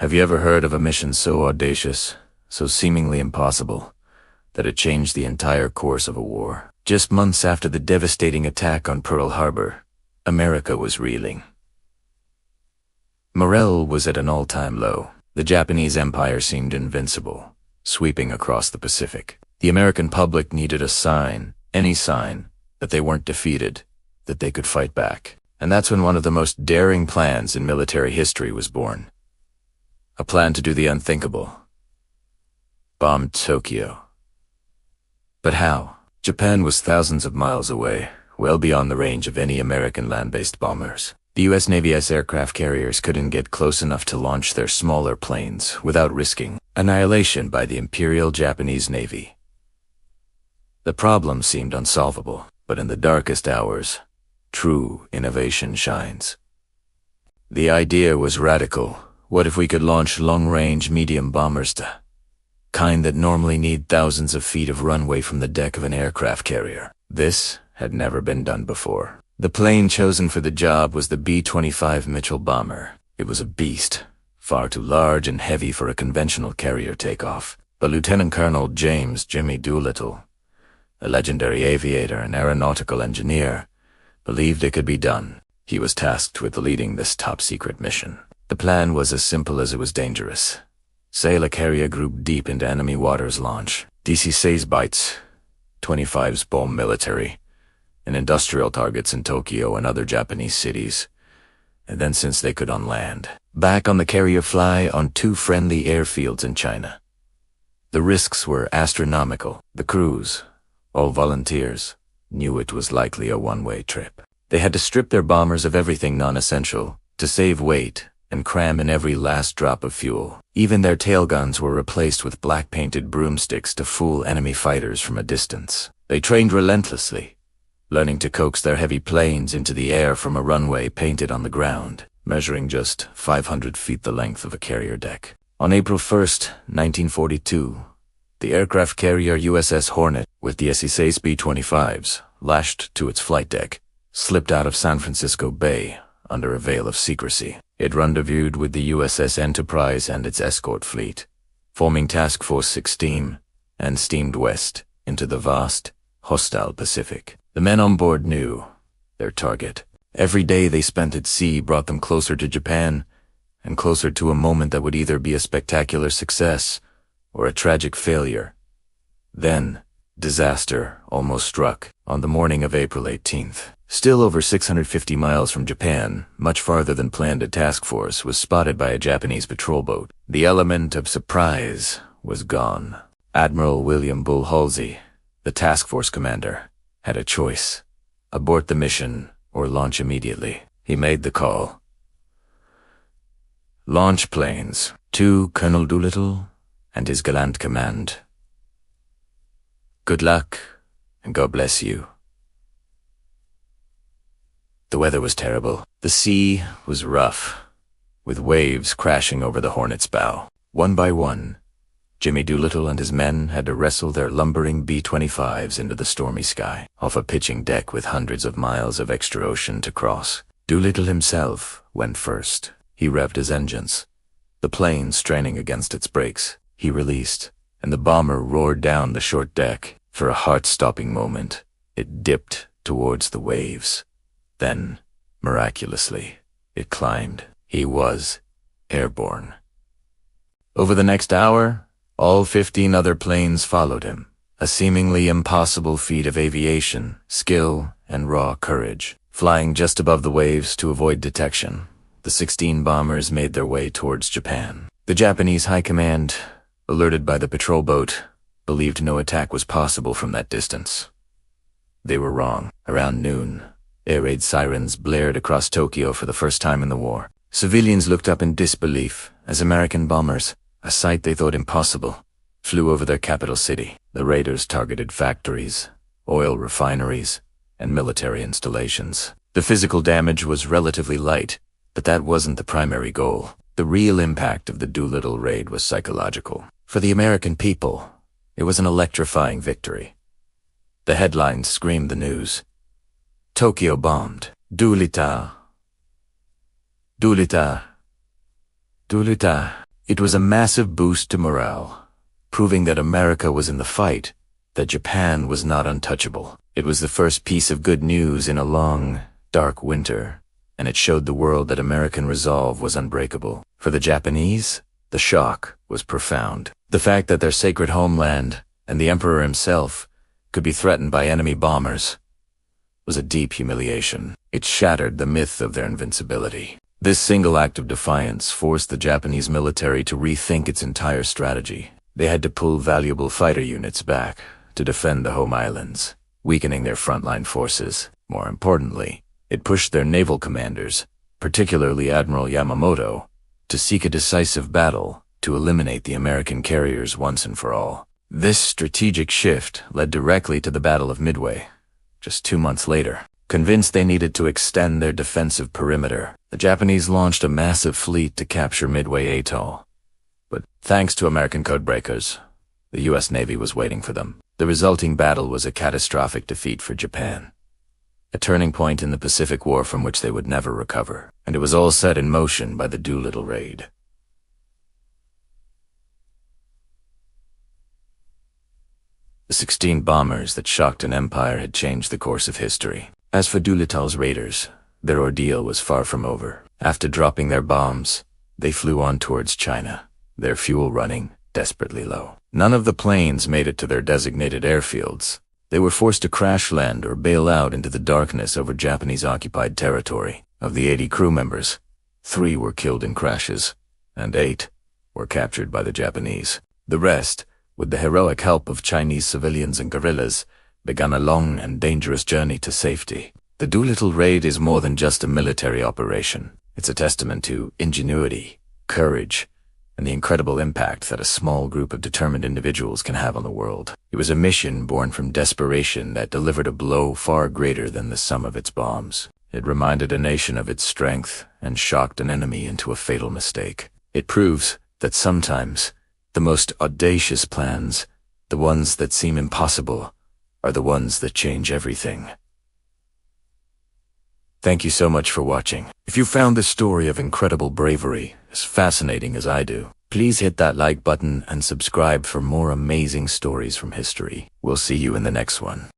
Have you ever heard of a mission so audacious, so seemingly impossible, that it changed the entire course of a war? Just months after the devastating attack on Pearl Harbor, America was reeling. Morale was at an all-time low. The Japanese Empire seemed invincible, sweeping across the Pacific. The American public needed a sign, any sign, that they weren't defeated, that they could fight back. And that's when one of the most daring plans in military history was born. A plan to do the unthinkable. Bomb Tokyo. But how? Japan was thousands of miles away, well beyond the range of any American land-based bombers. The U.S. Navy's aircraft carriers couldn't get close enough to launch their smaller planes without risking annihilation by the Imperial Japanese Navy. The problem seemed unsolvable, but in the darkest hours, true innovation shines. The idea was radical. What if we could launch long-range medium bombers, the kind that normally need thousands of feet of runway from the deck of an aircraft carrier? This had never been done before. The plane chosen for the job was the B-25 Mitchell bomber. It was a beast, far too large and heavy for a conventional carrier takeoff. But Lieutenant Colonel James "Jimmy" Doolittle, a legendary aviator and aeronautical engineer, believed it could be done. He was tasked with leading this top-secret mission. The plan was as simple as it was dangerous. Sail a carrier group deep into enemy waters, launch DC-6 bites, 25s bomb military, and industrial targets in Tokyo and other Japanese cities. And then, since they could on land, back on the carrier, fly on 2 friendly airfields in China. The risks were astronomical. The crews, all volunteers, knew it was likely a one-way trip. They had to strip their bombers of everything non-essential to save weight and cram in every last drop of fuel. Even their tail guns were replaced with black-painted broomsticks to fool enemy fighters from a distance. They trained relentlessly, learning to coax their heavy planes into the air from a runway painted on the ground, measuring just 500 feet the length of a carrier deck. On April 1st, 1942, the aircraft carrier USS Hornet, with the SEC's B-25s lashed to its flight deck, slipped out of San Francisco Bay under a veil of secrecy. It rendezvoused with the USS Enterprise and its escort fleet, forming Task Force 16, and steamed west into the vast, hostile Pacific. The men on board knew their target. Every day they spent at sea brought them closer to Japan, and closer to a moment that would either be a spectacular success or a tragic failure. Then, disaster almost struck on the morning of April 18th. Still over 650 miles from Japan, much farther than planned, a task force was spotted by a Japanese patrol boat. The element of surprise was gone. Admiral William Bull Halsey, the task force commander, had a choice: abort the mission or launch immediately. He made the call. Launch planes to Colonel Doolittle and his gallant command. Good luck, and God bless you. The weather was terrible. The sea was rough, with waves crashing over the Hornet's bow. One by one, Jimmy Doolittle and his men had to wrestle their lumbering B-25s into the stormy sky, off a pitching deck with hundreds of miles of extra ocean to cross. Doolittle himself went first. He revved his engines, the plane straining against its brakes. He released, and the bomber roared down the short deck. For a heart-stopping moment, it dipped towards the waves. Then, miraculously, it climbed. He was airborne. Over the next hour, all 15 other planes followed him, a seemingly impossible feat of aviation, skill, and raw courage. Flying just above the waves to avoid detection, the 16 bombers made their way towards Japan. The Japanese High Command, alerted by the patrol boat, believed no attack was possible from that distance. They were wrong. Around noon, air raid sirens blared across Tokyo for the first time in the war. Civilians looked up in disbelief as American bombers, a sight they thought impossible, flew over their capital city. The raiders targeted factories, oil refineries, and military installations. The physical damage was relatively light, but that wasn't the primary goal. The real impact of the Doolittle Raid was psychological. For the American people, it was an electrifying victory. The headlines screamed the news. Tokyo bombed. Doolittle. Doolittle. Doolittle. It was a massive boost to morale, proving that America was in the fight, that Japan was not untouchable. It was the first piece of good news in a long, dark winter, and it showed the world that American resolve was unbreakable. For the Japanese, the shock was profound. The fact that their sacred homeland, and the emperor himself, could be threatened by enemy bombers was a deep humiliation. It shattered the myth of their invincibility. This single act of defiance forced the Japanese military to rethink its entire strategy. They had to pull valuable fighter units back to defend the home islands, weakening their frontline forces. More importantly, it pushed their naval commanders, particularly Admiral Yamamoto, to seek a decisive battle to eliminate the American carriers once and for all. This strategic shift led directly to the Battle of Midway, just 2 months later. Convinced they needed to extend their defensive perimeter, the Japanese launched a massive fleet to capture Midway Atoll. But thanks to American codebreakers, the U.S. Navy was waiting for them. The resulting battle was a catastrophic defeat for Japan, a turning point in the Pacific War from which they would never recover, and it was all set in motion by the Doolittle Raid. The 16 bombers that shocked an empire had changed the course of history. As for Doolittle's raiders, their ordeal was far from over. After dropping their bombs, they flew on towards China, their fuel running desperately low. None of the planes made it to their designated airfields. They were forced to crash land or bail out into the darkness over Japanese-occupied territory. Of the 80 crew members, 3 were killed in crashes, and 8 were captured by the Japanese. The rest, with the heroic help of Chinese civilians and guerrillas, began a long and dangerous journey to safety. The Doolittle Raid is more than just a military operation. It's a testament to ingenuity, courage, and the incredible impact that a small group of determined individuals can have on the world. It was a mission born from desperation that delivered a blow far greater than the sum of its bombs. It reminded a nation of its strength and shocked an enemy into a fatal mistake. It proves that sometimes the most audacious plans, the ones that seem impossible, are the ones that change everything. Thank you so much for watching. If you found this story of incredible bravery as fascinating as I do, please hit that like button and subscribe for more amazing stories from history. We'll see you in the next one.